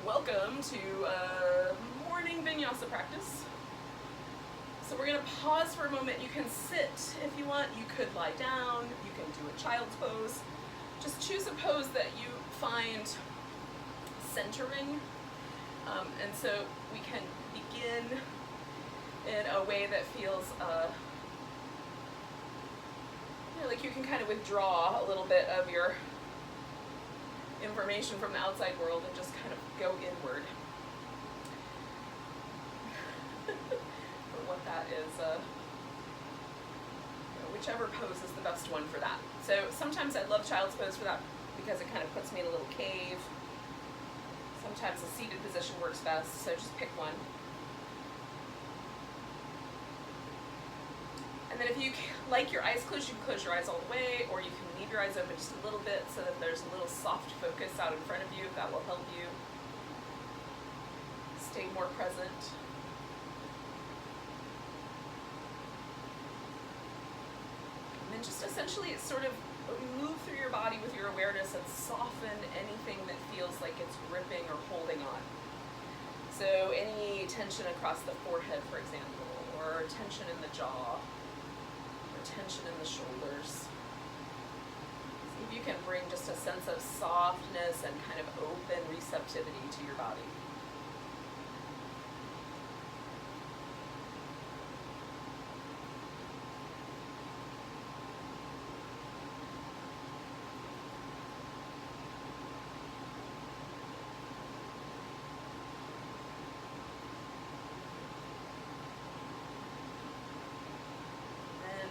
Welcome to morning Vinyasa practice. So we're going to pause for a moment. You can sit if you want. You could lie down. You can do a child's pose. Just choose a pose that you find centering. And so we can begin in a way that feels like you can kind of withdraw a little bit of your information from the outside world and just kind of go inward. For what that is, whichever pose is the best one for that. So sometimes I love child's pose for that because it kind of puts me in a little cave. Sometimes a seated position works best, so just pick one. And then if you like your eyes closed, you can close your eyes all the way, or you can leave your eyes open just a little bit so that there's a little soft focus out in front of you. That will help you stay more present. And then just essentially sort of move through your body with your awareness and soften anything that feels like it's gripping or holding on. So any tension across the forehead, for example, or tension in the jaw, tension in the shoulders. See if you can bring just a sense of softness and kind of open receptivity to your body.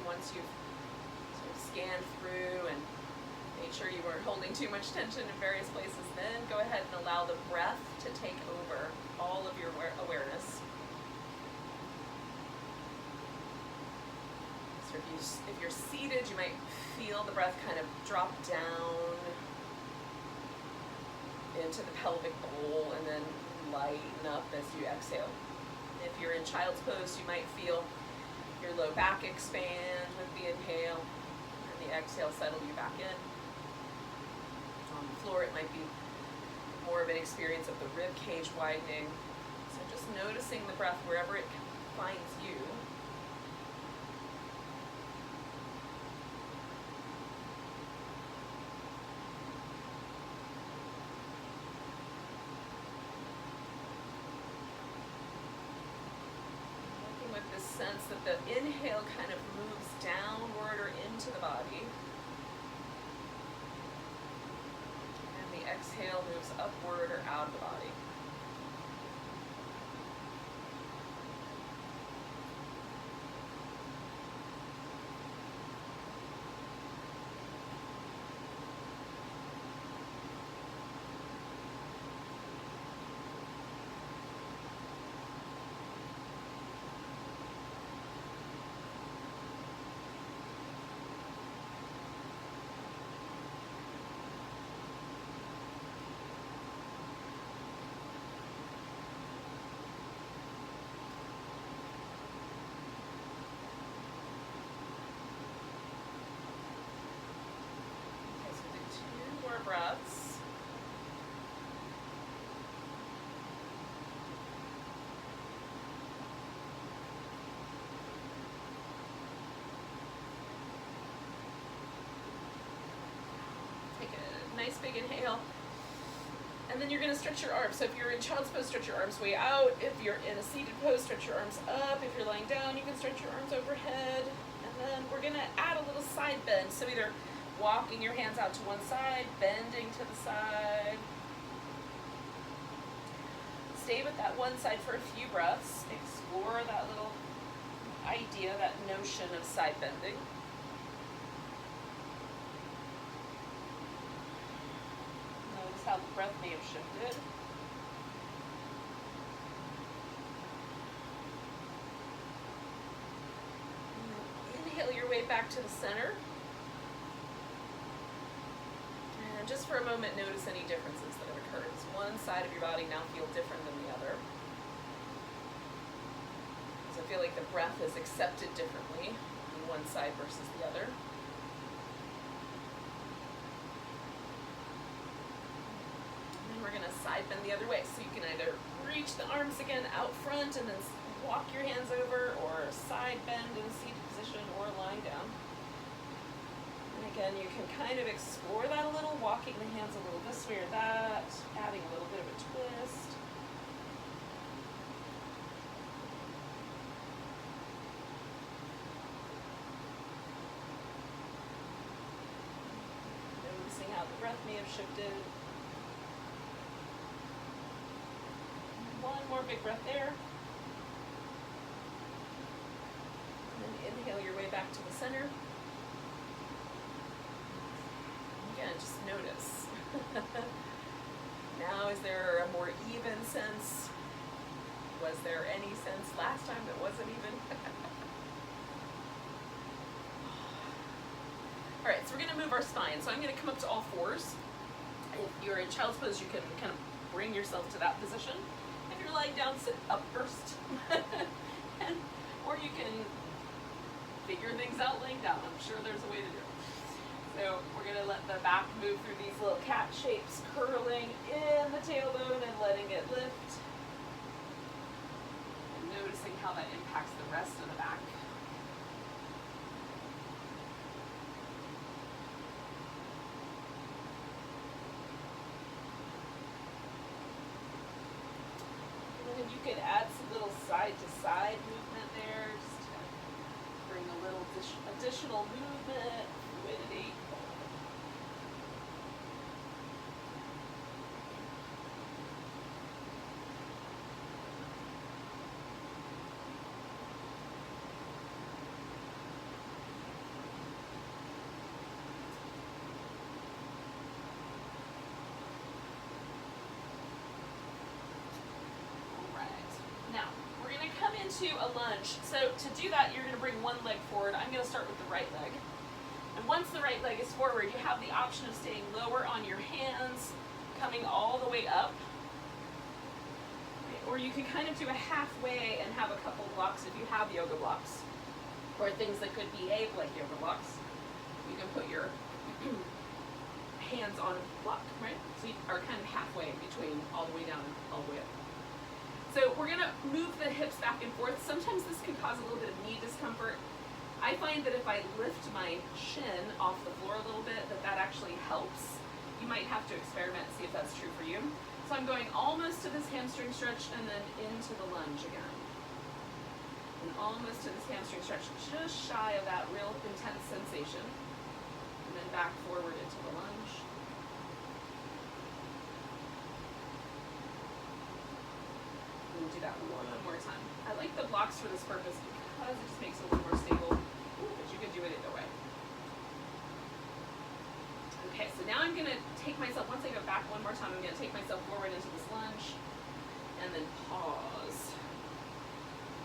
Once you've sort of scanned through and made sure you weren't holding too much tension in various places, then go ahead and allow the breath to take over all of your awareness. So if you're seated, you might feel the breath kind of drop down into the pelvic bowl and then lighten up as you exhale. If you're in child's pose, you might feel your low back expand with the inhale, and the exhale settle you back in. On the floor, it might be more of an experience of the rib cage widening. So just noticing the breath wherever it finds you. Sense that the inhale kind of moves downward or into the body, and the exhale moves upward or out of the body. Breaths. Take a nice big inhale, and then you're going to stretch your arms. So if you're in child's pose, stretch your arms way out. If you're in a seated pose, stretch your arms up. If you're lying down, you can stretch your arms overhead. And then we're going to add a little side bend. So either walking your hands out to one side, bending to the side. Stay with that one side for a few breaths. Explore that little idea, that notion of side bending. Notice how the breath may have shifted. Inhale your way back to the center. And just for a moment, notice any differences that have occurred. Does one side of your body now feel different than the other? Does it feel like the breath is accepted differently on one side versus the other? gonna side bend the other way. So you can either reach the arms again out front and then walk your hands over, or side bend in seated position, or lying down. And again, you can kind of explore that a little, walking the hands a little this way or that, adding a little bit of a twist. Noticing how the breath may have shifted. One more big breath there. And then inhale your way back to the center. Again, just notice. Now, is there a more even sense? Was there any sense last time that wasn't even? All right, so we're gonna move our spine. So I'm gonna come up to all fours. If you're in child's pose, you can kind of bring yourself to that position. If you're lying down, sit up first. Or you can figure things out laying down. I'm sure there's a way to do it. So we're gonna let the back move through these little cat shapes, curling in the tailbone and letting it lift. And noticing how that impacts the rest of the back. You could add some little side-to-side movement there, just to bring a little additional movement, fluidity. To a lunge. So to do that, you're going to bring one leg forward. I'm going to start with the right leg. And once the right leg is forward, you have the option of staying lower on your hands, coming all the way up. Or you can kind of do a halfway and have a couple blocks if you have yoga blocks. Or things that could behave like yoga blocks. You can put your hands on a block, right? So you are kind of halfway between all the way down and all the way up. So we're gonna move the hips back and forth. Sometimes this can cause a little bit of knee discomfort. I find that if I lift my shin off the floor a little bit, that actually helps. You might have to experiment and see if that's true for you. So I'm going almost to this hamstring stretch and then into the lunge again. And almost to this hamstring stretch, just shy of that real intense sensation. And then back forward into the lunge. Do that one more time. I like the blocks for this purpose because it just makes it a little more stable, but you can do it either way. Okay, so now I'm going to take myself, once I go back one more time, I'm going to take myself forward into this lunge and then pause.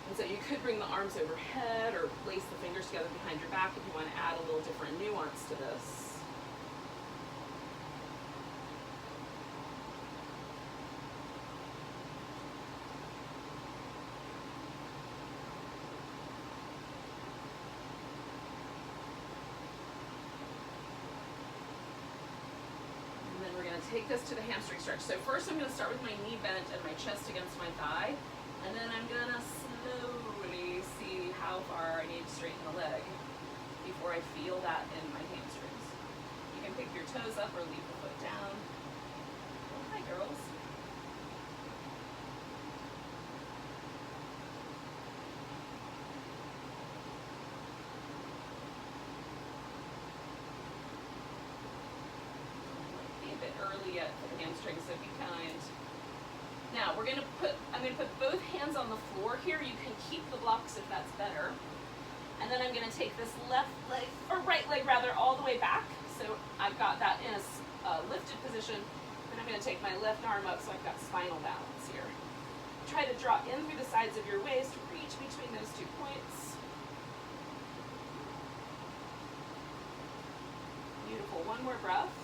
And so you could bring the arms overhead or place the fingers together behind your back if you want to add a little different nuance to this. Take this to the hamstring stretch. So first I'm going to start with my knee bent and my chest against my thigh, and then I'm going to slowly see how far I need to straighten the leg before I feel that in my hamstrings. You can pick your toes up or leave the foot down. Oh, hi girls. Early yet for the hamstrings, so be kind. Now I'm going to put both hands on the floor here. You can keep the blocks if that's better. And then I'm going to take this left leg, or right leg rather, all the way back. So I've got that in a lifted position. Then I'm going to take my left arm up so I've got spinal balance here. Try to draw in through the sides of your waist, reach between those 2 points. Beautiful, one more breath.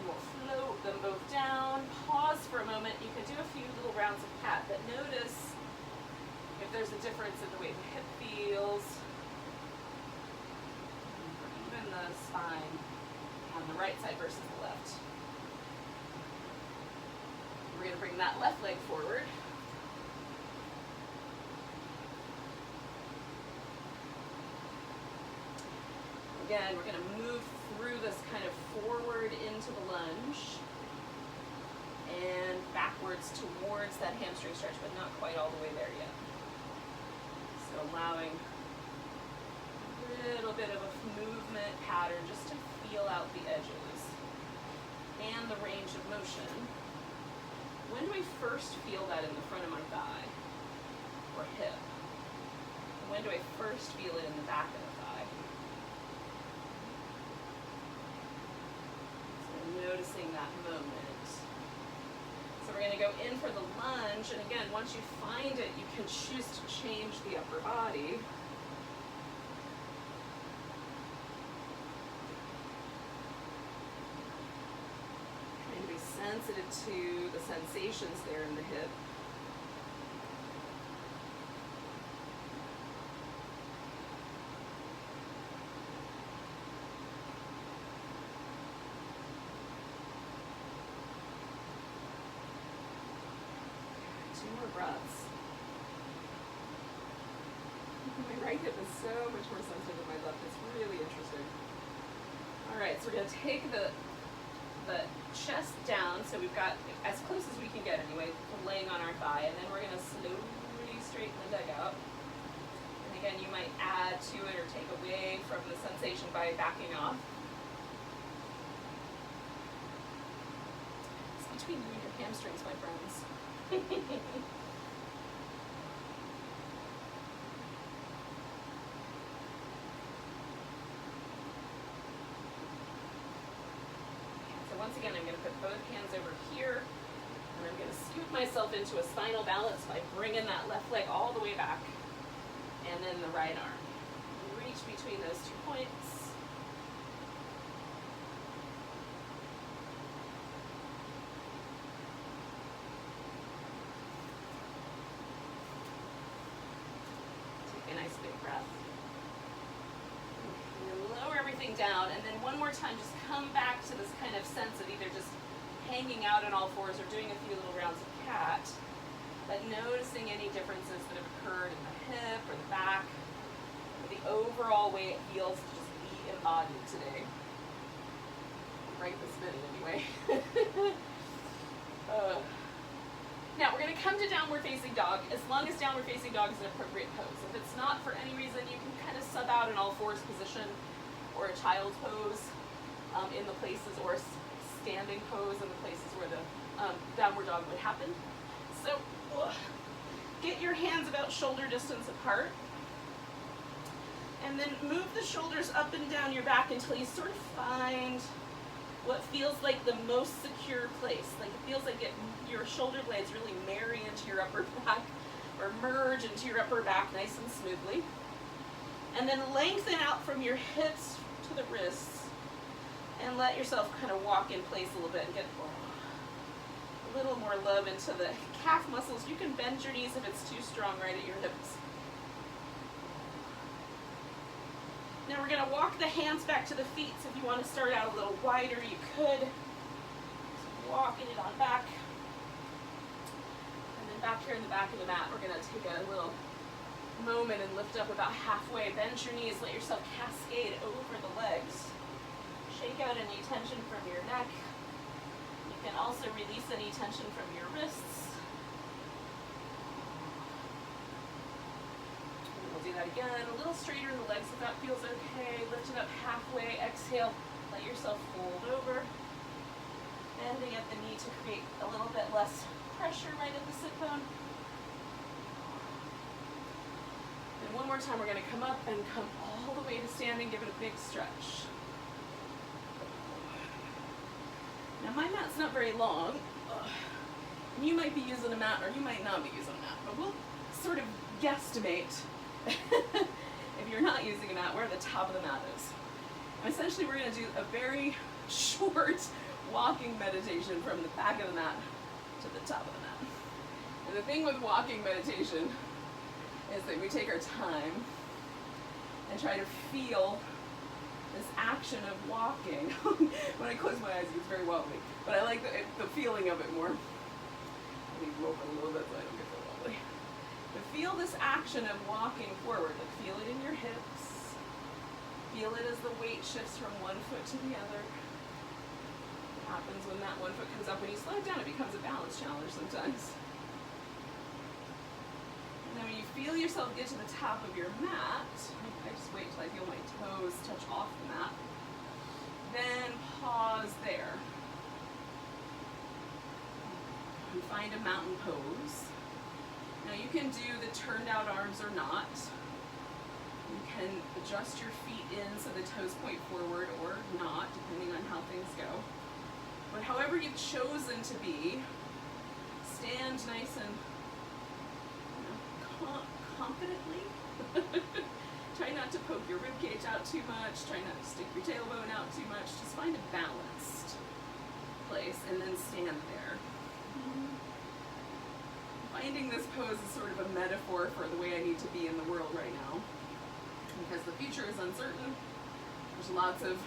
We'll float them both down, pause for a moment. You can do a few little rounds of cat, but notice if there's a difference in the way the hip feels, or even the spine on the right side versus the left. going to bring that left leg forward. Again, we're going to move through this kind of forward into the lunge and backwards towards that hamstring stretch, but not quite all the way there yet. So allowing a little bit of a movement pattern just to feel out the edges and the range of motion. When do we first feel that in the front of my thigh or hip? And when do I first feel it in the back of the thigh? So noticing that moment. So we're going to go in for the lunge, and again, once you find it, you can choose to change the upper body. Sensitive to the sensations there in the hip. Two more breaths. My right hip is so much more sensitive than my left. It's really interesting. All right, so we're going to take the chest down, so we've got as close as we can get anyway, laying on our thigh, and then we're going to slowly straighten the leg out. And again, you might add to it or take away from the sensation by backing off. It's between you and your hamstrings, my friends. Once again, I'm going to put both hands over here, and I'm going to scoop myself into a spinal balance by bringing that left leg all the way back, and then the right arm. Reach between those 2 points. Take a nice big breath. Lower everything down, and then one more time, just come back to this kind of sense of either just hanging out on all fours or doing a few little rounds of cat, but noticing any differences that have occurred in the hip or the back, or the overall way it feels to just be embodied today. Right this minute, anyway. Now, we're going to come to downward facing dog, as long as downward facing dog is an appropriate pose. If it's not for any reason, you can kind of sub out an all fours position or a child's pose in the places, or a standing pose in the places where the downward dog would happen. So get your hands about shoulder distance apart, and then move the shoulders up and down your back until you sort of find what feels like the most secure place. Like it feels like your shoulder blades really marry into your upper back or merge into your upper back nice and smoothly. And then lengthen out from your hips to the wrists and let yourself kind of walk in place a little bit and get a little more love into the calf muscles. You can bend your knees if it's too strong right at your hips. Now we're going to walk the hands back to the feet, so if you want to start out a little wider, you could. So walking it on back. And then back here in the back of the mat, we're going to take a little moment and lift up about halfway. Bend your knees, let yourself cascade over the legs. Shake out any tension from your neck. You can also release any tension from your wrists. Do that again, a little straighter in the legs if that feels okay. Lift it up halfway, exhale, let yourself fold over. Bending at the knee to create a little bit less pressure right at the sit bone. And one more time, we're going to come up and come all the way to standing, give it a big stretch. Now my mat's not very long, and you might be using a mat or you might not be using a mat, but we'll sort of guesstimate if you're not using a mat, where the top of the mat is. And essentially we're going to do a very short walking meditation from the back of the mat to the top of the mat. And the thing with walking meditation is that we take our time and try to feel this action of walking. When I close my eyes, it's very wobbly, but I like the feeling of it more. Leave them open a little bit so I don't get so wobbly. But feel this action of walking forward. Like feel it in your hips. Feel it as the weight shifts from one foot to the other. What happens when that one foot comes up? When you slow it down, it becomes a balance challenge sometimes. And then when you feel yourself get to the top of your mat, I just wait till I feel my toes touch off the mat. Then pause there. And find a mountain pose. Now you can do the turned out arms or not. You can adjust your feet in so the toes point forward or not, depending on how things go. But however you've chosen to be, stand nice and confidently. Try not to poke your rib cage out too much. Try not to stick your tailbone out too much. Just find a balanced place and then stand there. Finding this pose is sort of a metaphor for the way I need to be in the world right now. Because the future is uncertain. There's lots of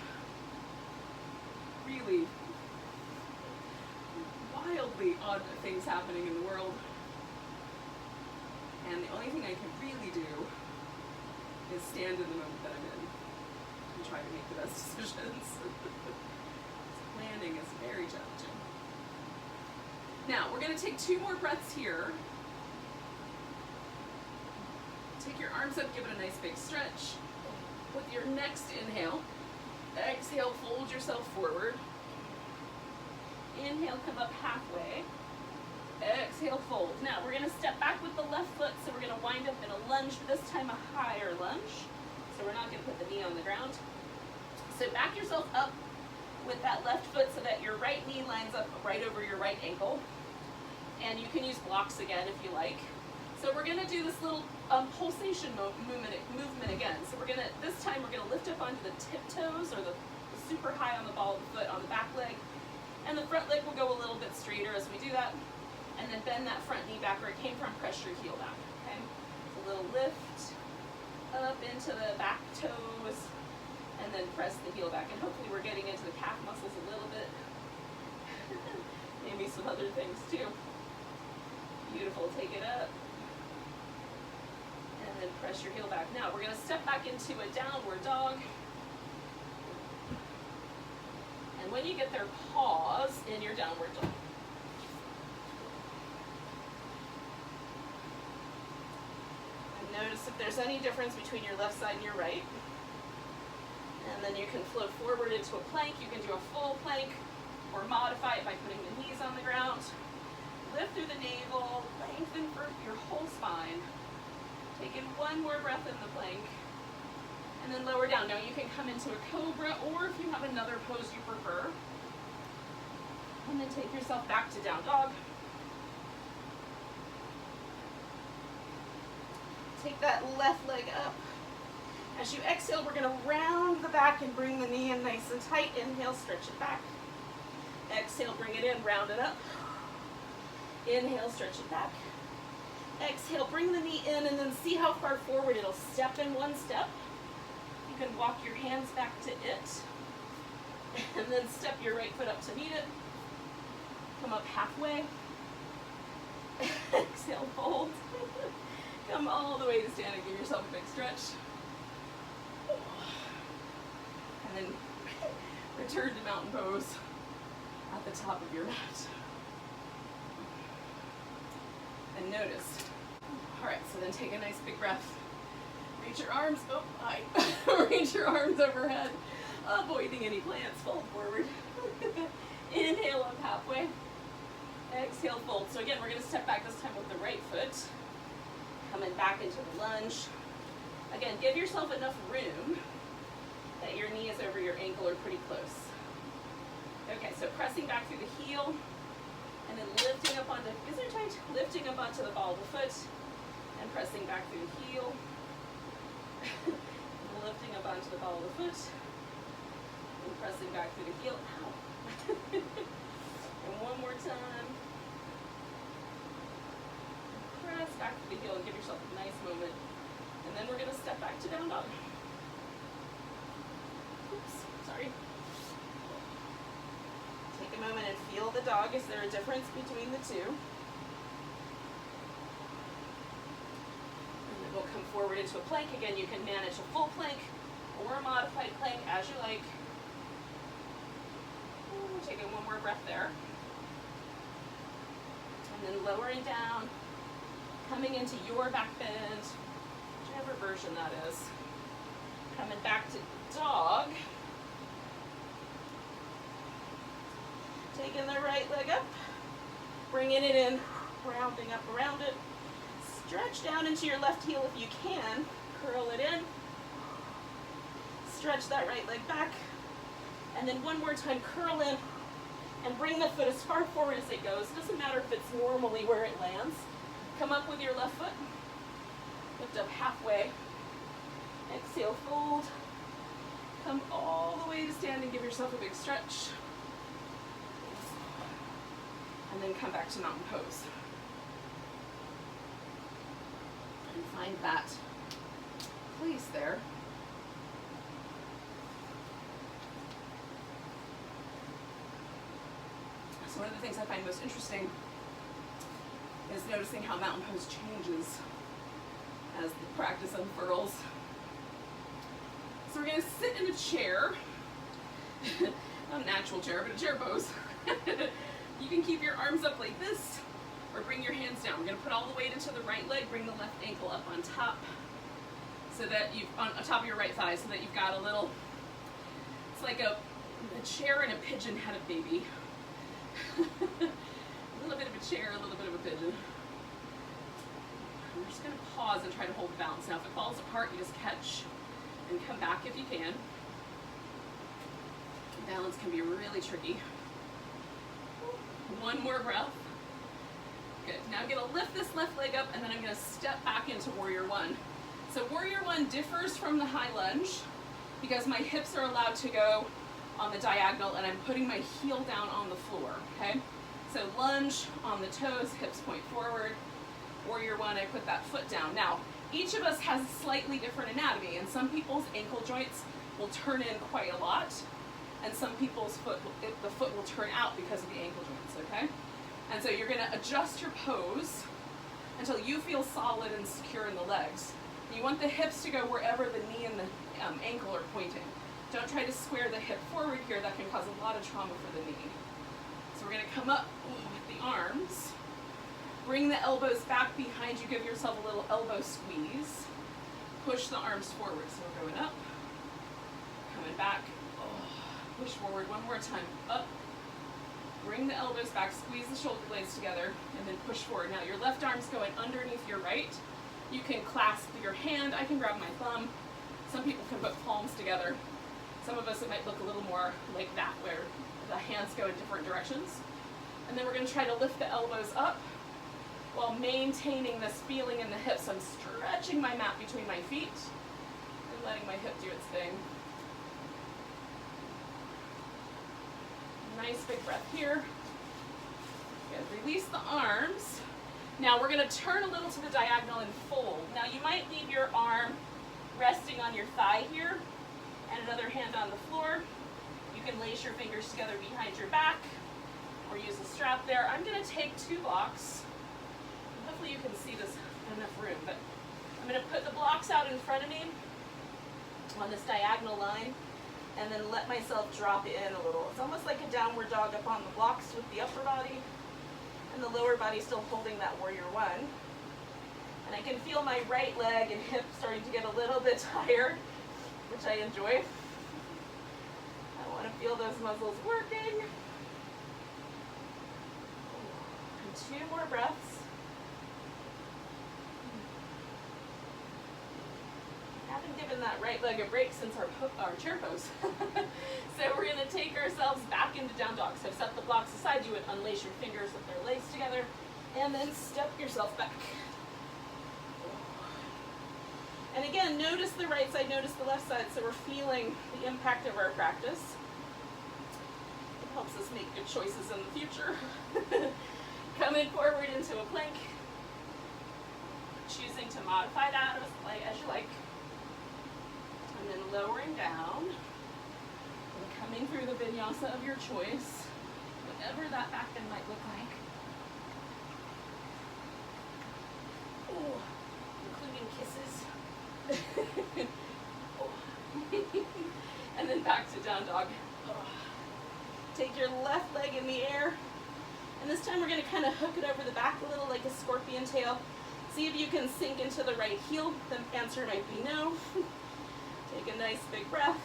really wildly odd things happening in the world. And the only thing I can really do is stand in the moment that I'm in and try to make the best decisions. Planning is very challenging. Now, we're going to take 2 more breaths here. Take your arms up, give it a nice big stretch. With your next inhale, exhale, fold yourself forward. Inhale, come up halfway. Exhale, fold. Now we're going to step back with the left foot, so we're going to wind up in a lunge, but this time a higher lunge. So we're not going to put the knee on the ground. So back yourself up with that left foot so that your right knee lines up right over your right ankle. And you can use blocks again if you like. So we're going to do this little pulsation movement again. So we're going to, this time we're going to lift up onto the tiptoes or the super high on the ball of the foot on the back leg. And the front leg will go a little bit straighter as we do that. And then bend that front knee back where it came from, press your heel back, okay? So a little lift up into the back toes, and then press the heel back. And hopefully we're getting into the calf muscles a little bit. Maybe some other things too. Beautiful, take it up. And then press your heel back. Now we're gonna step back into a downward dog. And when you get there, pause in your downward dog. Notice if there's any difference between your left side and your right. And then you can float forward into a plank. You can do a full plank or modify it by putting the knees on the ground. Lift through the navel, lengthen for your whole spine. Take in 1 more breath in the plank. And then lower down. Now you can come into a cobra, or if you have another pose you prefer. And then take yourself back to down dog. Take that left leg up. As you exhale, we're going to round the back and bring the knee in nice and tight. Inhale, stretch it back. Exhale, bring it in, round it up. Inhale, stretch it back. Exhale, bring the knee in, and then see how far forward it'll step in one step. You can walk your hands back to it. And then step your right foot up to meet it. Come up halfway. Exhale, fold. Come all the way to standing. Give yourself a big stretch. And then return to mountain pose at the top of your mat. And notice. All right, so then take a nice big breath. Reach your arms, reach your arms overhead, avoiding any plants, fold forward. Inhale up halfway. Exhale, fold. So again, we're gonna step back this time with the right foot. Coming back into the lunge. Again, give yourself enough room that your knee is over your ankle or pretty close. Okay, so pressing back through the heel, and then lifting up onto, is it tight? Lifting up onto the ball of the foot, and pressing back through the heel. Lifting up onto the ball of the foot, and pressing back through the heel. Ow. And one more time. Press back to the heel and give yourself a nice moment. And then we're going to step back to down dog. Oops, sorry. Take a moment and feel the dog. Is there a difference between the two? we'll come forward into a plank. Again, you can manage a full plank or a modified plank as you like. Taking one more breath there. And then lowering down, coming into your back bend, whichever version that is. Coming back to dog. Taking the right leg up, bringing it in, rounding up around it. Stretch down into your left heel if you can. Curl it in. Stretch that right leg back. And then one more time, curl in and bring the foot as far forward as it goes. Doesn't matter if it's normally where it lands. Come up with your left foot. Lift up halfway. Exhale, fold. Come all the way to standing. Give yourself a big stretch. And then come back to mountain pose. And find that place there. So one of the things I find most interesting is noticing how mountain pose changes as the practice unfurls. So we're going to sit in a chair, not an actual chair, but a chair pose. You can keep your arms up like this, or bring your hands down. We're going to put all the weight into the right leg, bring the left ankle up on top, so that you've, on top of your right thigh, so that you've got a little, it's like a chair and a pigeon had a baby. A little bit of a chair, a little bit of a pigeon. I'm just going to pause and try to hold the balance. Now if it falls apart, you just catch and come back if you can. Balance can be really tricky. One more breath. Good. Now I'm going to lift this left leg up and then I'm going to step back into Warrior One. So Warrior One differs from the high lunge because my hips are allowed to go on the diagonal and I'm putting my heel down on the floor, okay? So lunge on the toes, hips point forward. Warrior One, I put that foot down. Now, each of us has a slightly different anatomy, and some people's ankle joints will turn in quite a lot, and some people's the foot will turn out because of the ankle joints, okay? And so you're gonna adjust your pose until you feel solid and secure in the legs. You want the hips to go wherever the knee and the ankle are pointing. Don't try to square the hip forward here, that can cause a lot of trauma for the knee. So we're gonna come up with the arms. Bring the elbows back behind you, give yourself a little elbow squeeze. Push the arms forward, so we're going up, coming back, push forward one more time, up. Bring the elbows back, squeeze the shoulder blades together, and then push forward. Now your left arm's going underneath your right. You can clasp your hand, I can grab my thumb. Some people can put palms together. Some of us, it might look a little more like that, where the hands go in different directions. And then we're gonna try to lift the elbows up while maintaining this feeling in the hips. I'm stretching my mat between my feet and letting my hip do its thing. Nice big breath here. Good. Release the arms. Now we're gonna turn a little to the diagonal and fold. Now you might leave your arm resting on your thigh here and another hand on the floor. You can lace your fingers together behind your back or use a strap there. I'm gonna take 2 blocks. Hopefully you can see this in enough room, but I'm gonna put the blocks out in front of me on this diagonal line and then let myself drop in a little. It's almost like a downward dog up on the blocks with the upper body and the lower body still holding that Warrior One. And I can feel my right leg and hip starting to get a little bit tired, which I enjoy. I want to feel those muscles working. And 2 more breaths. I haven't given that right leg a break since our chair pose. So we're going to take ourselves back into down dog. So set the blocks aside. You would unlace your fingers if they're laced together, and then step yourself back. And again, notice the right side, notice the left side, so we're feeling the impact of our practice. It helps us make good choices in the future. Coming forward into a plank. Choosing to modify that as you like. And then lowering down. And coming through the vinyasa of your choice, whatever that back bend might look like. Ooh, including kisses. body in the air. And this time we're going to kind of hook it over the back a little like a scorpion tail. See if you can sink into the right heel. The answer might be no. Take a nice big breath.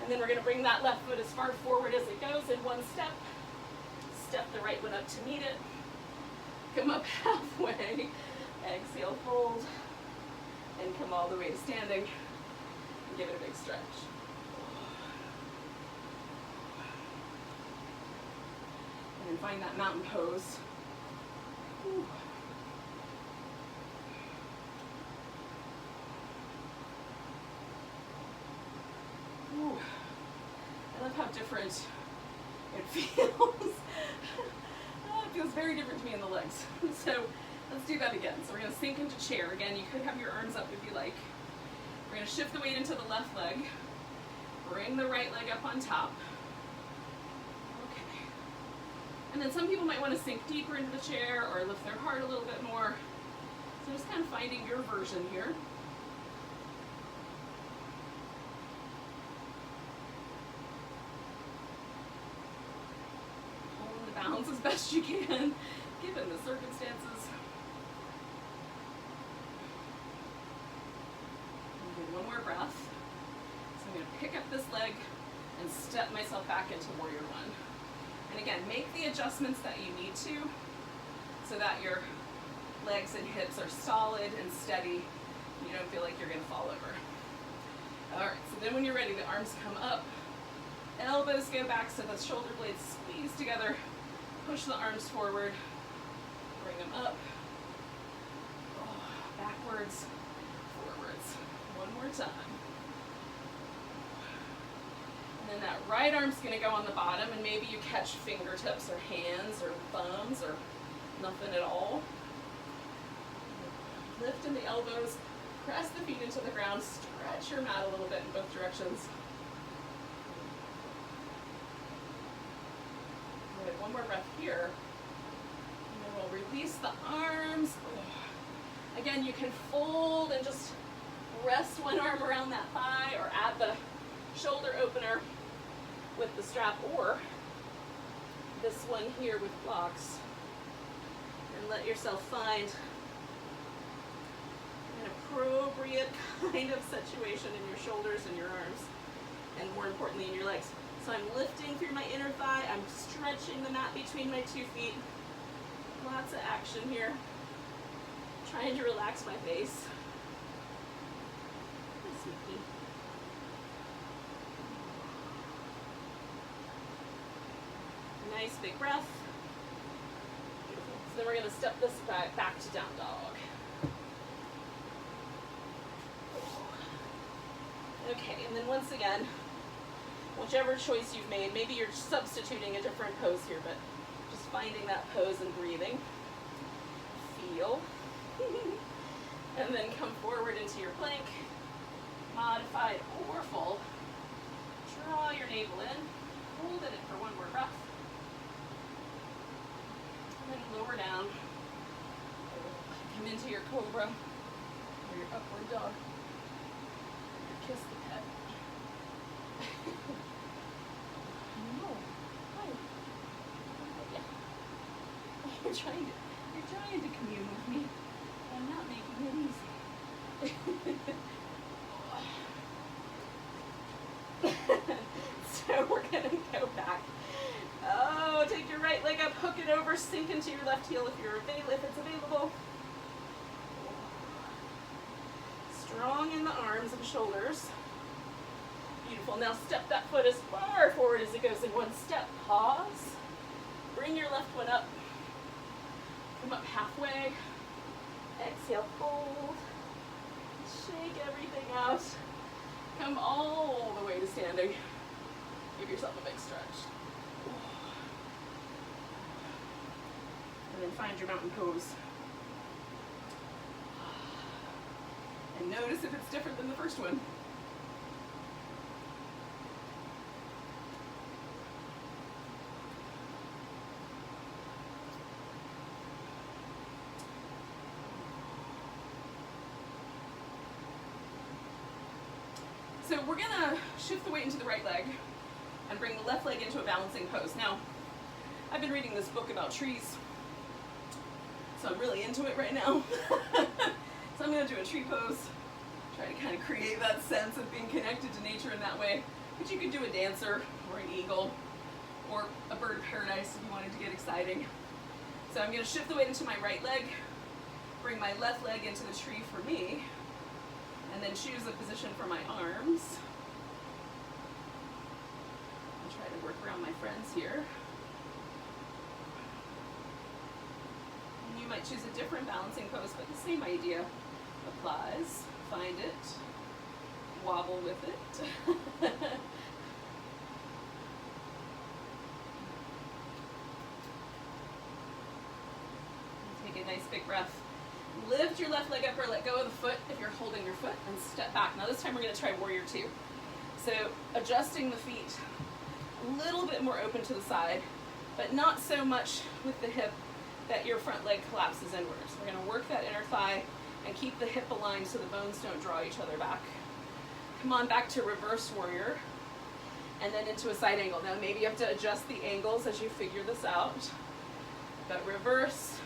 And then we're going to bring that left foot as far forward as it goes in one step. Step the right one up to meet it. Come up halfway. Exhale, fold. And come all the way to standing. And give it a big stretch. And find that mountain pose. Ooh. Ooh. I love how different it feels. It feels very different to me in the legs. So let's do that again. So we're going to sink into chair. Again, you could have your arms up if you like. We're going to shift the weight into the left leg. Bring the right leg up on top. Okay. And then some people might want to sink deeper into the chair or lift their heart a little bit more. So just kind of finding your version here. Holding the balance as best you can, given the circumstances. One more breath. So I'm going to pick up this leg and step myself back into warrior one. And again, make the adjustments that you need to so that your legs and hips are solid and steady. You don't feel like you're going to fall over. All right, so then when you're ready, the arms come up, elbows go back so the shoulder blades squeeze together. Push the arms forward, bring them up, backwards, forwards. One more time. And then that right arm's going to go on the bottom, and maybe you catch fingertips or hands or thumbs or nothing at all. Lift in the elbows, press the feet into the ground, stretch your mat a little bit in both directions. Good. One more breath here. And then we'll release the arms. Again, you can fold and just rest one arm around that thigh or add the shoulder opener with the strap, or this one here with blocks, and let yourself find an appropriate kind of situation in your shoulders and your arms, and more importantly in your legs. So I'm lifting through my inner thigh, I'm stretching the mat between my 2 feet. Lots of action here. Trying to relax my face. Nice big breath. Beautiful. So then we're going to step this back to down dog. Okay, and then once again, whichever choice you've made, maybe you're substituting a different pose here, but just finding that pose and breathing. Feel. And then come forward into your plank, modified or full. Draw your navel in, hold it for one more breath. And then lower down. Come into your cobra or your upward dog. Kiss the pet. No. Hi. Yeah. You're trying to commune with me. I'm not making it easy. So we're going to go back. Oh, take your right leg up, hook it over, sink into your left heel if it's available. Strong in the arms and shoulders. Beautiful. Now step that foot as far forward as it goes in one step. Pause. Bring your left one up. Come up halfway. Exhale, fold. Shake everything out. Come all the way to standing. Give yourself a big stretch. And then find your mountain pose. And notice if it's different than the first one. So we're gonna shift the weight into the right leg, and bring the left leg into a balancing pose. Now, I've been reading this book about trees, so I'm really into it right now. So I'm going to do a tree pose, try to kind of create that sense of being connected to nature in that way. But you could do a dancer or an eagle or a bird of paradise if you wanted to get exciting. So I'm going to shift the weight into my right leg, bring my left leg into the tree for me, and then choose a position for my arms. I'll try to work around my friends here. And you might choose a different balancing pose, but the same idea applies. Find it, wobble with it. Take a nice big breath. Lift your left leg up or let go of the foot if you're holding your foot, and step back. Now this time we're going to try warrior two. So adjusting the feet a little bit more open to the side, but not so much with the hip that your front leg collapses inwards. We're going to work that inner thigh and keep the hip aligned so the bones don't draw each other back. Come on back to reverse warrior, and then into a side angle. Now maybe you have to adjust the angles as you figure this out, but reverse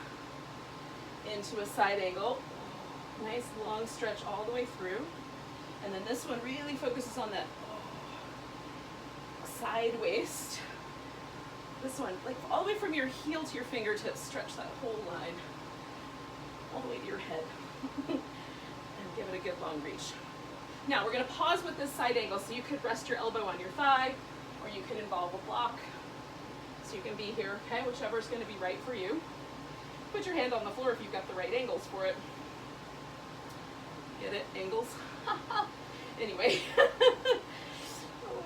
into a side angle. Nice long stretch all the way through. And then this one really focuses on that side waist. This one, like all the way from your heel to your fingertips, stretch that whole line all the way to your head. And give it a good long reach. Now we're going to pause with this side angle, so you could rest your elbow on your thigh, or you could involve a block. So you can be here, okay, whichever is going to be right for you. Put your hand on the floor if you've got the right angles for it. Get it? Angles? Anyway.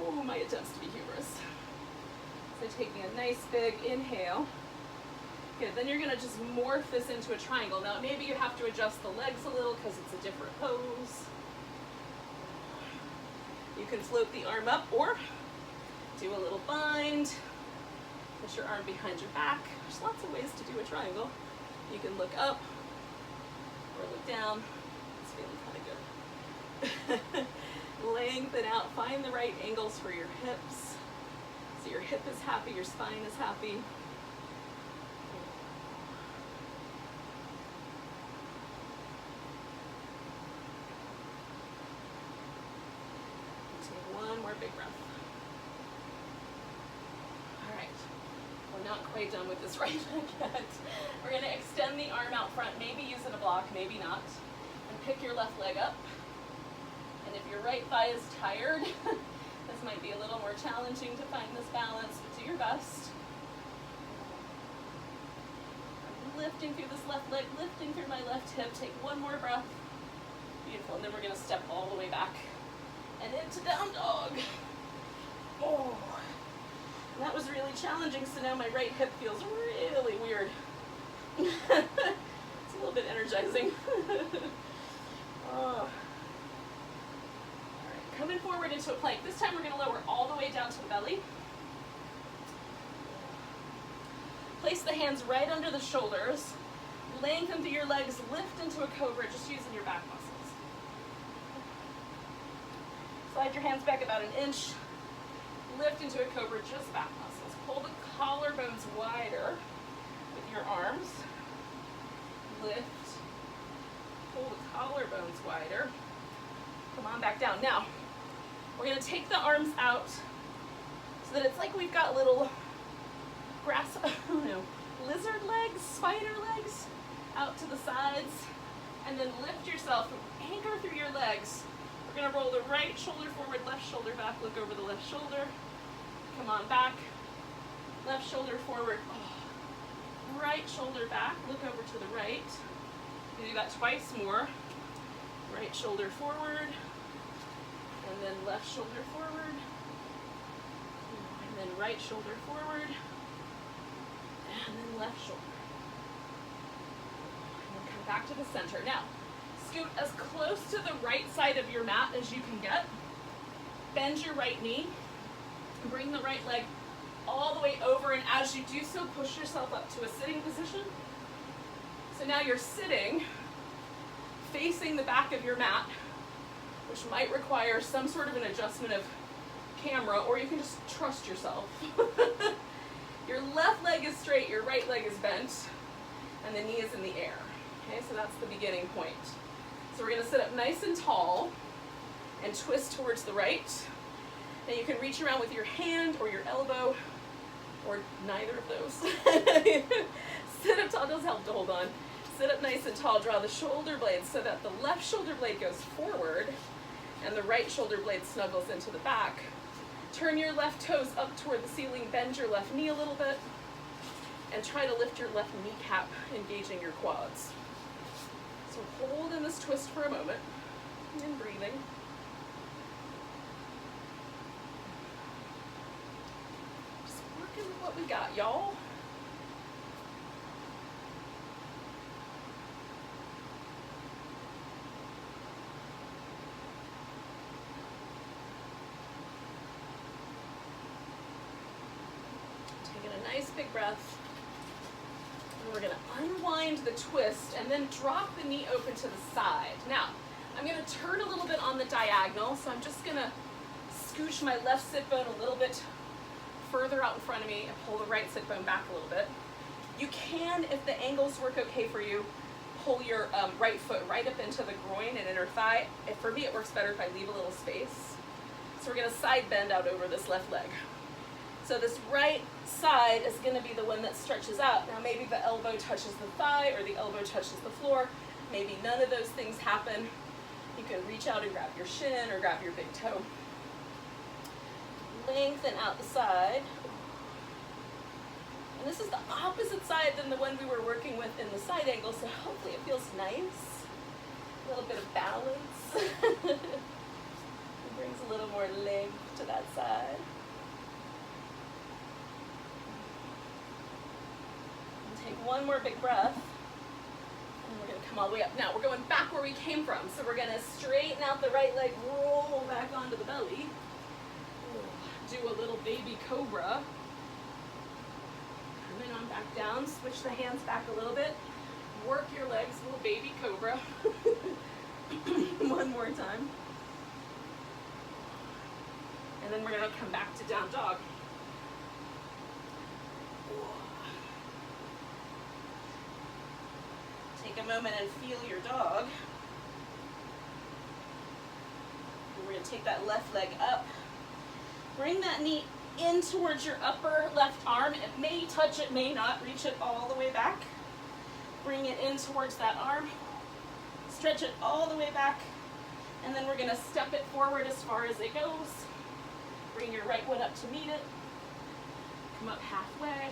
Oh, my attempts to be humorous. So taking a nice big inhale. Good, then you're going to just morph this into a triangle. Now maybe you have to adjust the legs a little because it's a different pose. You can float the arm up or do a little bind. Put your arm behind your back. There's lots of ways to do a triangle. You can look up or look down. It's feeling kind of good. Lengthen out. Find the right angles for your hips. So your hip is happy, your spine is happy. Take one more big breath. All right. We're not quite done with this right leg yet. We're going to extend the arm out front, maybe using a block, maybe not. And pick your left leg up. And if your right thigh is tired, this might be a little more challenging to find this balance, but do your best. Lifting through this left leg, lifting through my left hip. Take one more breath. Beautiful. And then we're going to step all the way back and into down dog. Oh. That was really challenging, so now my right hip feels really weird. It's a little bit energizing. Oh. All right, coming forward into a plank. This time we're going to lower all the way down to the belly. Place the hands right under the shoulders. Lengthen through your legs, lift into a cobra, just using your back muscles. Slide your hands back about an inch. Lift into a cobra, just back muscles. Pull the collarbones wider with your arms. Lift. Pull the collarbones wider. Come on back down. Now, we're going to take the arms out so that it's like we've got little lizard legs, spider legs out to the sides. And then lift yourself, anchor through your legs. We're going to roll the right shoulder forward, left shoulder back, look over the left shoulder. Come on back, left shoulder forward, right shoulder back, look over to the right. You do that twice more. Right shoulder forward, and then left shoulder forward, and then right shoulder forward, and then left shoulder. And then come back to the center. Now, scoot as close to the right side of your mat as you can get. Bend your right knee. Bring the right leg all the way over, and as you do so, push yourself up to a sitting position. So now you're sitting, facing the back of your mat, which might require some sort of an adjustment of camera, or you can just trust yourself. Your left leg is straight, your right leg is bent, and the knee is in the air. Okay, so that's the beginning point. So we're going to sit up nice and tall and twist towards the right. And you can reach around with your hand or your elbow, or neither of those. Sit up tall, does help to hold on. Sit up nice and tall, draw the shoulder blades so that the left shoulder blade goes forward and the right shoulder blade snuggles into the back. Turn your left toes up toward the ceiling, bend your left knee a little bit, and try to lift your left kneecap, engaging your quads. So hold in this twist for a moment, and breathing. Just working with what we got, y'all. Nice big breath. And we're going to unwind the twist and then drop the knee open to the side. Now, I'm going to turn a little bit on the diagonal, so I'm just going to scooch my left sit bone a little bit further out in front of me and pull the right sit bone back a little bit. You can, if the angles work okay for you, pull your right foot right up into the groin and inner thigh. For me, it works better if I leave a little space. So we're going to side bend out over this left leg. So this right side is going to be the one that stretches out. Now maybe the elbow touches the thigh or the elbow touches the floor. Maybe none of those things happen. You can reach out and grab your shin or grab your big toe. Lengthen out the side. And this is the opposite side than the one we were working with in the side angle, so hopefully it feels nice. A little bit of balance. It brings a little more length to that side. Take one more big breath, and we're going to come all the way up. Now we're going back where we came from, so we're going to straighten out the right leg, roll back onto the belly, do a little baby cobra, coming on back down, switch the hands back a little bit, work your legs, little baby cobra, one more time, and then we're going to come back to down dog. Take a moment and feel your dog. And we're going to take that left leg up. Bring that knee in towards your upper left arm. It may touch, it may not. Reach it all the way back. Bring it in towards that arm. Stretch it all the way back. And then we're going to step it forward as far as it goes. Bring your right one up to meet it. Come up halfway.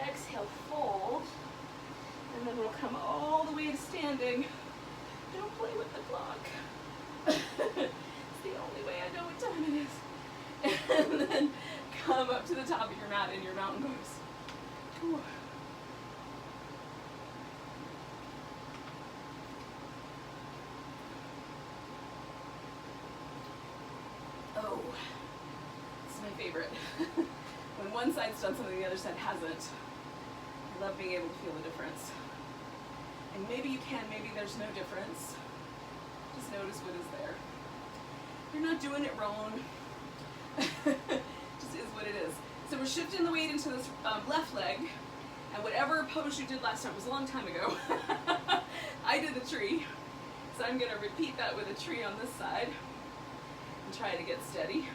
Exhale, fold. And then we'll come all the way to standing. Don't play with the clock. It's the only way I know what time it is. And then come up to the top of your mat in your mountain pose. Whew. Oh, this is my favorite. When one side's done something the other side hasn't. I love being able to feel the difference. And maybe you can, maybe there's no difference. Just notice what is there. You're not doing it wrong. Just is what it is. So we're shifting the weight into this left leg, and whatever pose you did last time, it was a long time ago. I did the tree. So I'm gonna repeat that with a tree on this side and try to get steady.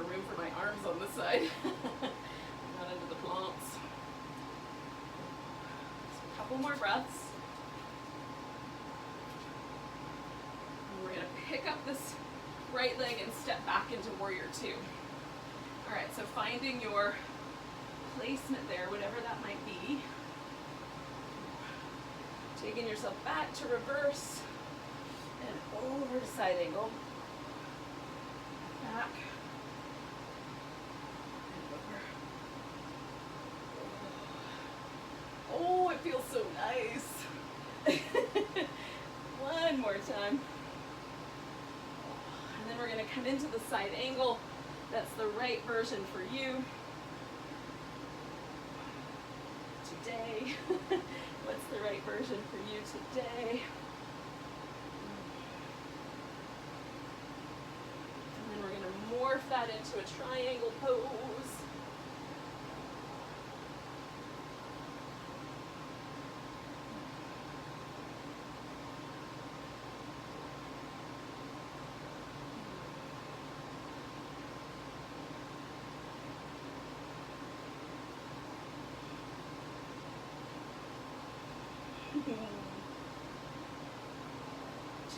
Room for my arms on this side. Not into the plants. So a couple more breaths. And we're going to pick up this right leg and step back into warrior two. All right, so finding your placement there, whatever that might be. Taking yourself back to reverse and over to side angle. Back. Oh, it feels so nice. One more time. And then we're going to come into the side angle. That's the right version for you today. What's the right version for you today? And then we're going to morph that into a triangle pose.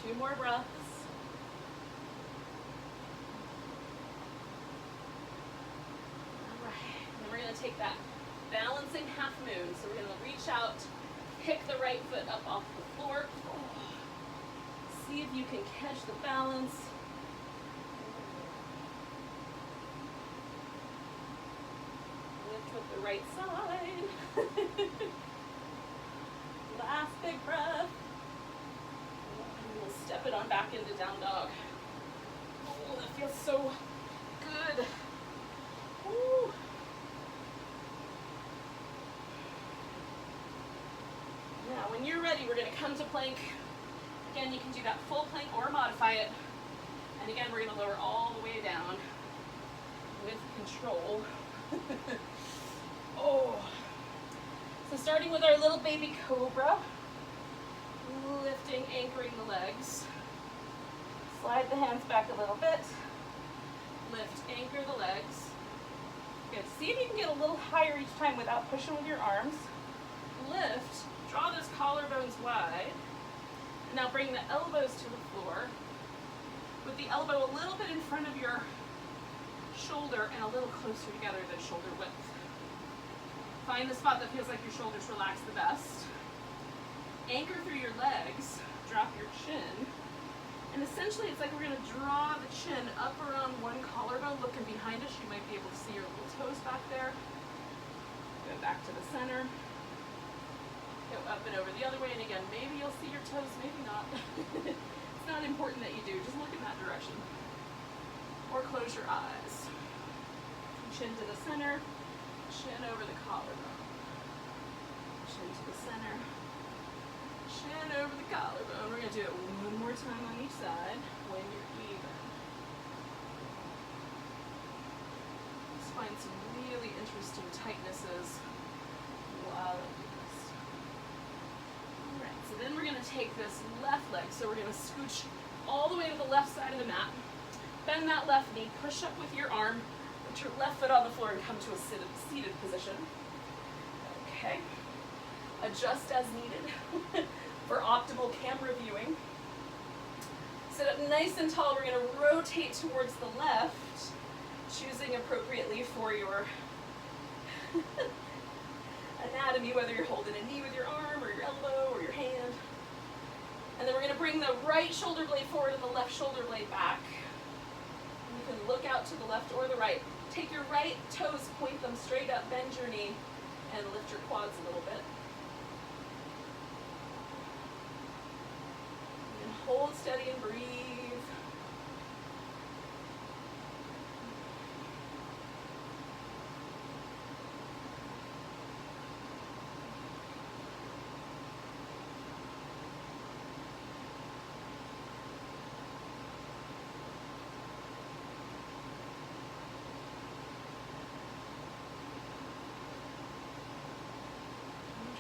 Two more breaths. All right, then we're going to take that balancing half moon. So we're going to reach out, pick the right foot up off the floor. See if you can catch the balance. Lift with the right side. Last big breath. We'll step it on back into down dog. Oh, that feels so good. Woo. Now, when you're ready, we're going to come to plank. Again, you can do that full plank or modify it. And again, we're going to lower all the way down with control. Oh. So starting with our little baby cobra. Lifting, anchoring the legs. Slide the hands back a little bit. Lift, anchor the legs. Good. See if you can get a little higher each time without pushing with your arms. Lift, draw those collarbones wide. Now bring the elbows to the floor. With the elbow a little bit in front of your shoulder and a little closer together than shoulder width. Find the spot that feels like your shoulders relax the best. Anchor through your legs, drop your chin, and essentially it's like we're going to draw the chin up around one collarbone, looking behind us. You might be able to see your little toes back there. Go back to the center. Go up and over the other way, and again, maybe you'll see your toes, maybe not. It's not important that you do, just look in that direction. Or close your eyes. Chin to the center, chin over the collarbone. Chin to the center. Chin over the collarbone. We're going to do it one more time on each side when you're even. Let's find some really interesting tightnesses while I do this. Alright, so then we're going to take this left leg. So we're going to scooch all the way to the left side of the mat. Bend that left knee, push up with your arm, put your left foot on the floor and come to a seated position. Okay. Adjust as needed. For optimal camera viewing. Sit up nice and tall. We're going to rotate towards the left, choosing appropriately for your anatomy, whether you're holding a knee with your arm or your elbow or your hand. And then we're going to bring the right shoulder blade forward and the left shoulder blade back. And you can look out to the left or the right. Take your right toes, point them straight up, bend your knee, and lift your quads a little bit. Hold steady and breathe.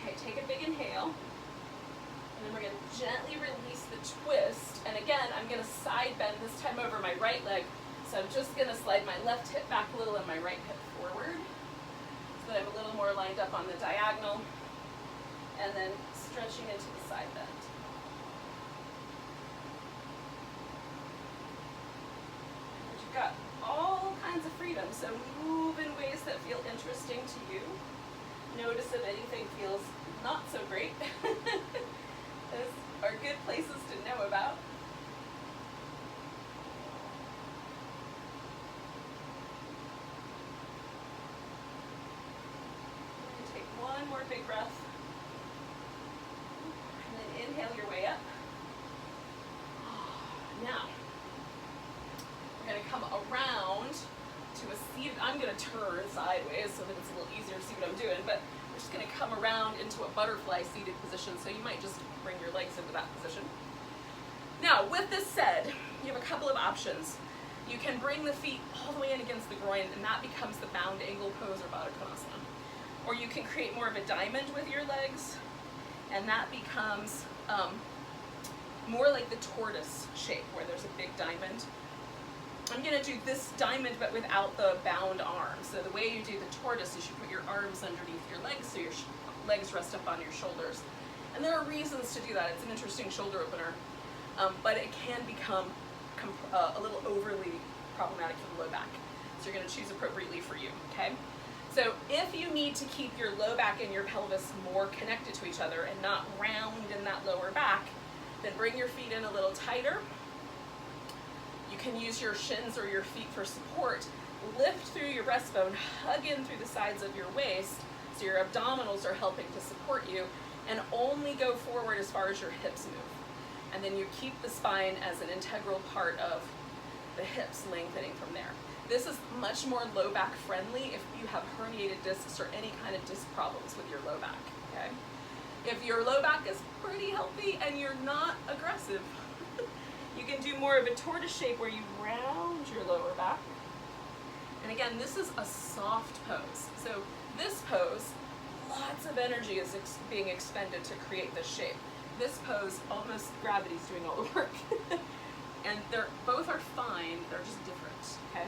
Okay, take a big inhale. And then we're going to gently release the twist. And again, I'm going to side bend this time over my right leg. So I'm just going to slide my left hip back a little and my right hip forward. So that I'm a little more lined up on the diagonal. And then stretching into the side bend. But you've got all kinds of freedom. So move in ways that feel interesting to you. Notice if anything feels not so great. Those are good places to know about. And take one more big breath. And then inhale your way up. Now, we're going to come around to a seated, I'm going to turn sideways so that it's a little easier to see what I'm doing, but We're just gonna come around into a butterfly seated position, so you might just bring your legs into that position. Now, with this said, you have a couple of options. You can bring the feet all the way in against the groin, and that becomes the bound angle pose or Baddha Konasana. Or you can create more of a diamond with your legs, and that becomes more like the tortoise shape, where there's a big diamond. I'm gonna do this diamond, but without the bound arm. So the way you do the tortoise is you put your arms underneath your legs, so your legs rest up on your shoulders. And there are reasons to do that. It's an interesting shoulder opener, but it can become a little overly problematic for the low back. So you're gonna choose appropriately for you, okay? So if you need to keep your low back and your pelvis more connected to each other and not round in that lower back, then bring your feet in a little tighter. You can use your shins or your feet for support. Lift through your breastbone, hug in through the sides of your waist, so your abdominals are helping to support you, and only go forward as far as your hips move. And then you keep the spine as an integral part of the hips, lengthening from there. This is much more low back friendly if you have herniated discs or any kind of disc problems with your low back, okay? If your low back is pretty healthy and you're not aggressive, you can do more of a tortoise shape where you round your lower back. And again, this is a soft pose. So this pose, lots of energy is being expended to create this shape. This pose, almost gravity's doing all the work. And both are fine, they're just different, okay?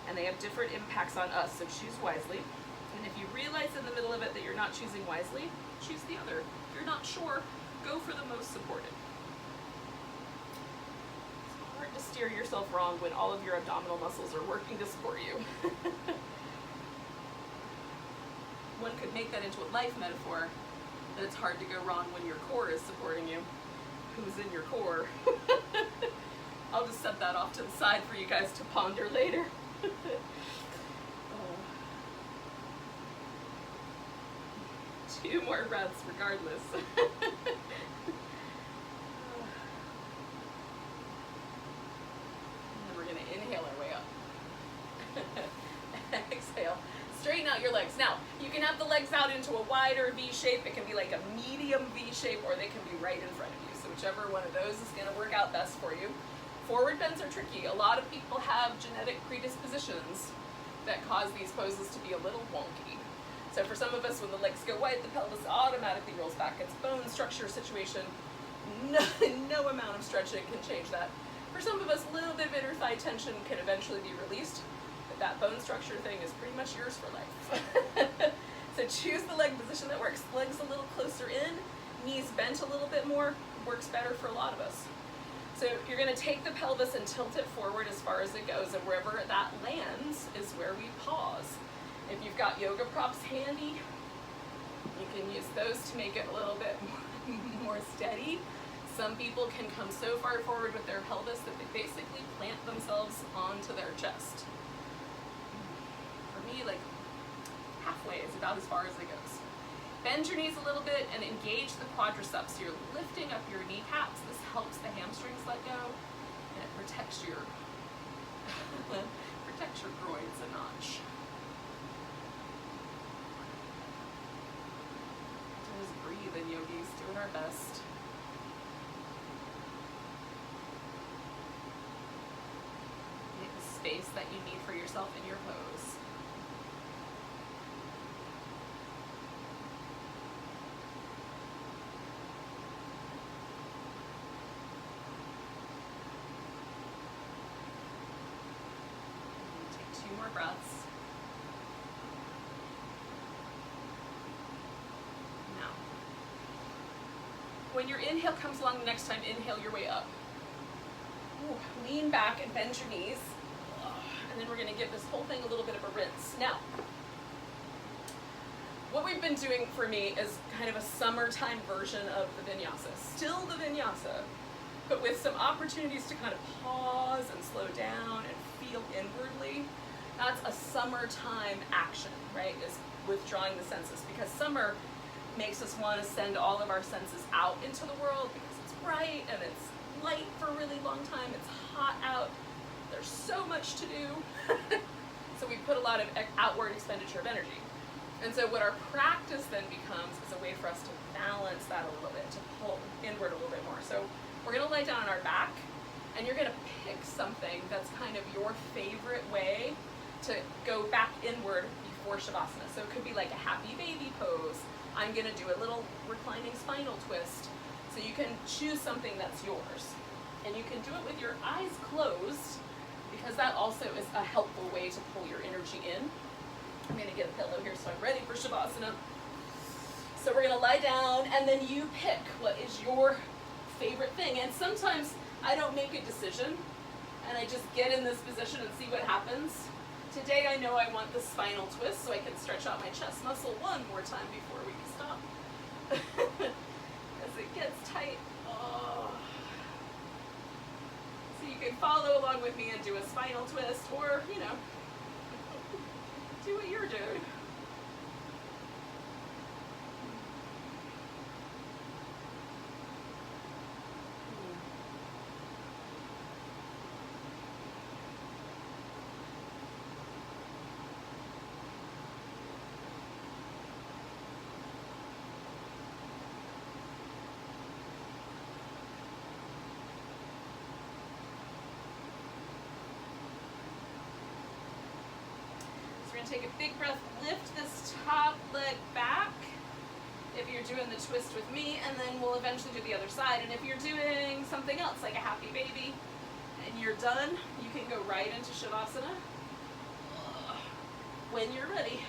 And they have different impacts on us, so choose wisely. And if you realize in the middle of it that you're not choosing wisely, choose the other. If you're not sure, go for the most supported. It's hard to steer yourself wrong when all of your abdominal muscles are working to support you. One could make that into a life metaphor, that it's hard to go wrong when your core is supporting you. Who's in your core? I'll just set that off to the side for you guys to ponder later. Two more breaths regardless. And then we're gonna inhale our way up. Exhale. Straighten out your legs. Now, you can have the legs out into a wider V shape. It can be like a medium V shape, or they can be right in front of you. So whichever one of those is gonna work out best for you. Forward bends are tricky. A lot of people have genetic predispositions that cause these poses to be a little wonky. So for some of us, when the legs go wide, the pelvis automatically rolls back. It's bone structure situation. No amount of stretching can change that. For some of us, a little bit of inner thigh tension can eventually be released. But that bone structure thing is pretty much yours for life. So choose the leg position that works. Legs a little closer in, knees bent a little bit more, works better for a lot of us. So you're gonna take the pelvis and tilt it forward as far as it goes, and wherever that lands is where we pause. If you've got yoga props handy, you can use those to make it a little bit more steady. Some people can come so far forward with their pelvis that they basically plant themselves onto their chest. For me, like halfway is about as far as it goes. Bend your knees a little bit and engage the quadriceps. You're lifting up your kneecaps. This helps the hamstrings let go, and it protects your groins a notch. Just breathe in, yogis, doing our best. Make the space that you need for yourself in your pose. Take 2 more breaths. Now, when your inhale comes along the next time, inhale your way up. Ooh, lean back and bend your knees. And then we're gonna give this whole thing a little bit of a rinse. Now, what we've been doing for me is kind of a summertime version of the Vinyasa. Still the Vinyasa, but with some opportunities to kind of pause and slow down and feel inwardly. That's a summertime action, right? Is withdrawing the senses, because summer makes us want to send all of our senses out into the world because it's bright and it's light for a really long time. It's hot out. There's so much to do. So we put a lot of outward expenditure of energy. And so what our practice then becomes is a way for us to balance that a little bit, to pull inward a little bit more. So we're going to lay down on our back, and you're going to pick something that's kind of your favorite way to go back inward before Shavasana. So it could be like a happy baby pose. I'm going to do a little reclining spinal twist. So you can choose something that's yours. And you can do it with your eyes closed, because that also is a helpful way to pull your energy in. I'm going to get a pillow here so I'm ready for Shavasana. So we're going to lie down, and then you pick what is your favorite thing. And sometimes I don't make a decision, and I just get in this position and see what happens. Today I know I want the spinal twist, so I can stretch out my chest muscle one more time before we stop. As it gets tight. Oh. So you can follow along with me and do a spinal twist, or, you know, do what you're doing. Take a big breath, lift this top leg back if you're doing the twist with me, and then we'll eventually do the other side. And if you're doing something else, like a happy baby, and you're done, you can go right into Shavasana when you're ready.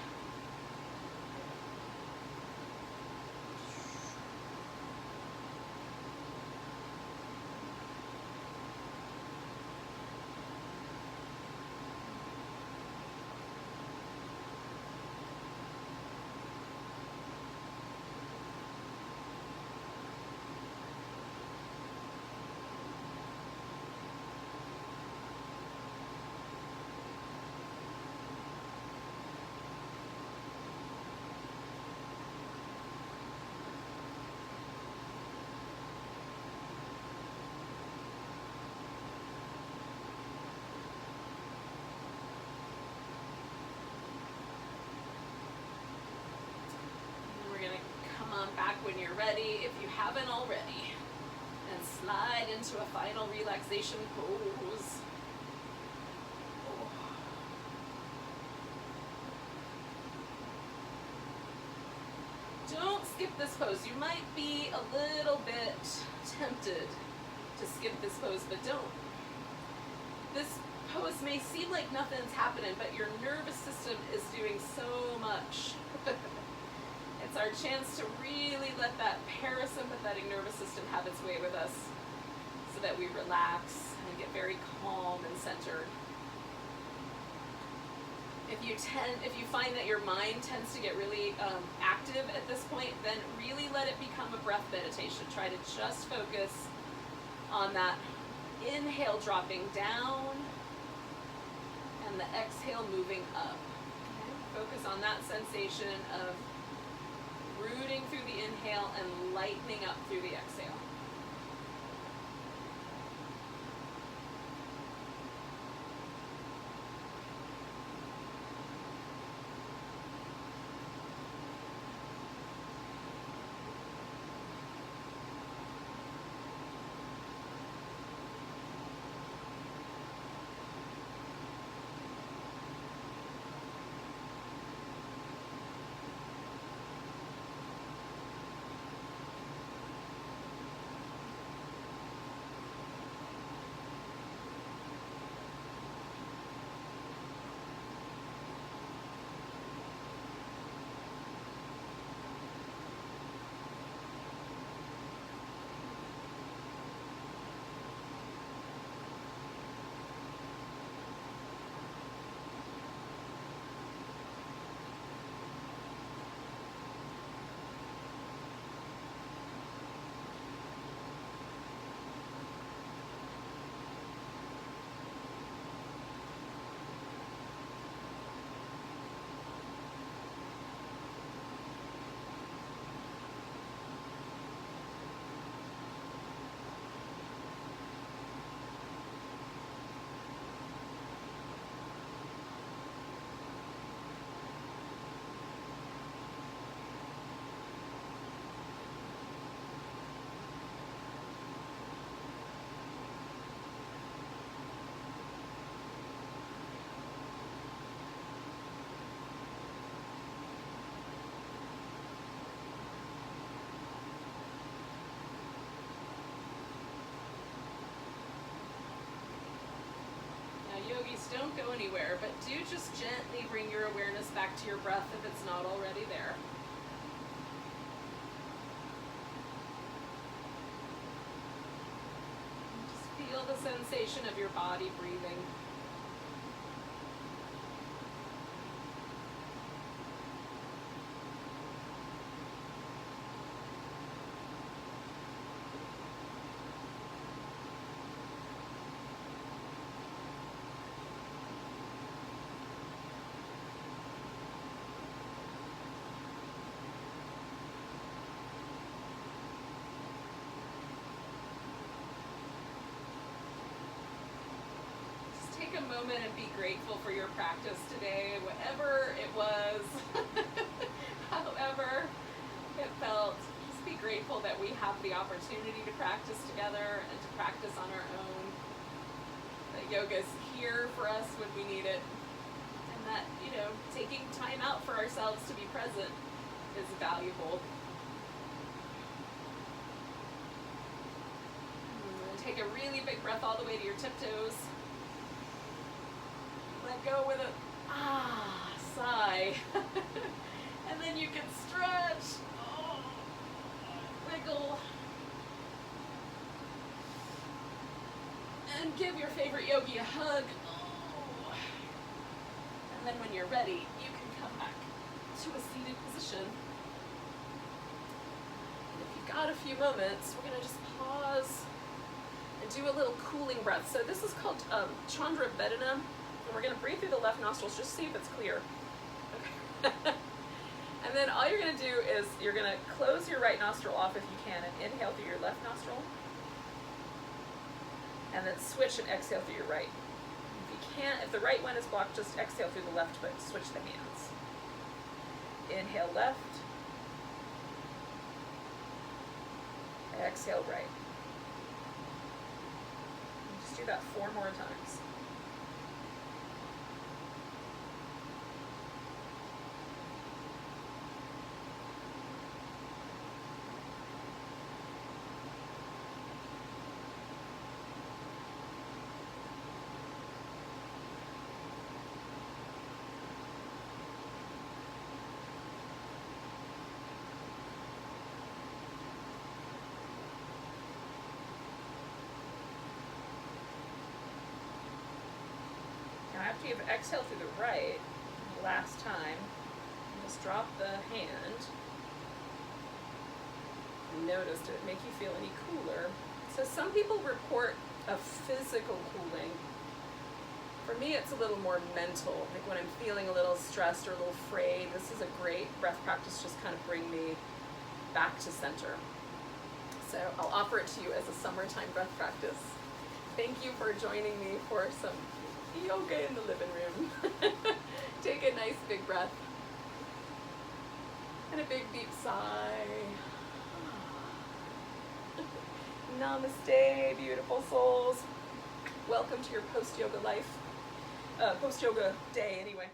Back when you're ready, if you haven't already, and slide into a final relaxation pose. Don't skip this pose. You might be a little bit tempted to skip this pose, but don't. This pose may seem like nothing's happening, but your nervous system is doing so much. It's our chance to really let that parasympathetic nervous system have its way with us, so that we relax and get very calm and centered. If you find that your mind tends to get really active at this point, then really let it become a breath meditation. Try to just focus on that inhale dropping down and the exhale moving up. Okay? Focus on that sensation of rooting through the inhale and lightening up through the exhale. nice. Don't go anywhere, but do just gently bring your awareness back to your breath if it's not already there. Just feel the sensation of your body breathing. Take a moment and be grateful for your practice today, whatever it was, however it felt. Just be grateful that we have the opportunity to practice together and to practice on our own. That yoga's here for us when we need it. And that, you know, taking time out for ourselves to be present is valuable. And take a really big breath all the way to your tiptoes. Let go with a sigh. And then you can stretch. Wiggle. And give your favorite yogi a hug. And then when you're ready, you can come back to a seated position. And if you've got a few moments, we're going to just pause and do a little cooling breath. So this is called Chandra Vedana. And we're going to breathe through the left nostrils, just see if it's clear. Okay. And then all you're going to do is you're going to close your right nostril off if you can and inhale through your left nostril. And then switch and exhale through your right. If you can't, if the right one is blocked, just exhale through the left, but switch the hands. Inhale left. Exhale right. And just do that 4 more times. After you've exhaled through the right, last time, just drop the hand. Notice, did it make you feel any cooler? So some people report a physical cooling. For me, it's a little more mental. Like when I'm feeling a little stressed or a little frayed, this is a great breath practice, just kind of bring me back to center. So I'll offer it to you as a summertime breath practice. Thank you for joining me for some yoga in the living room. Take a nice big breath and a big deep sigh. Namaste, beautiful souls. Welcome to your post-yoga life, post-yoga day anyway.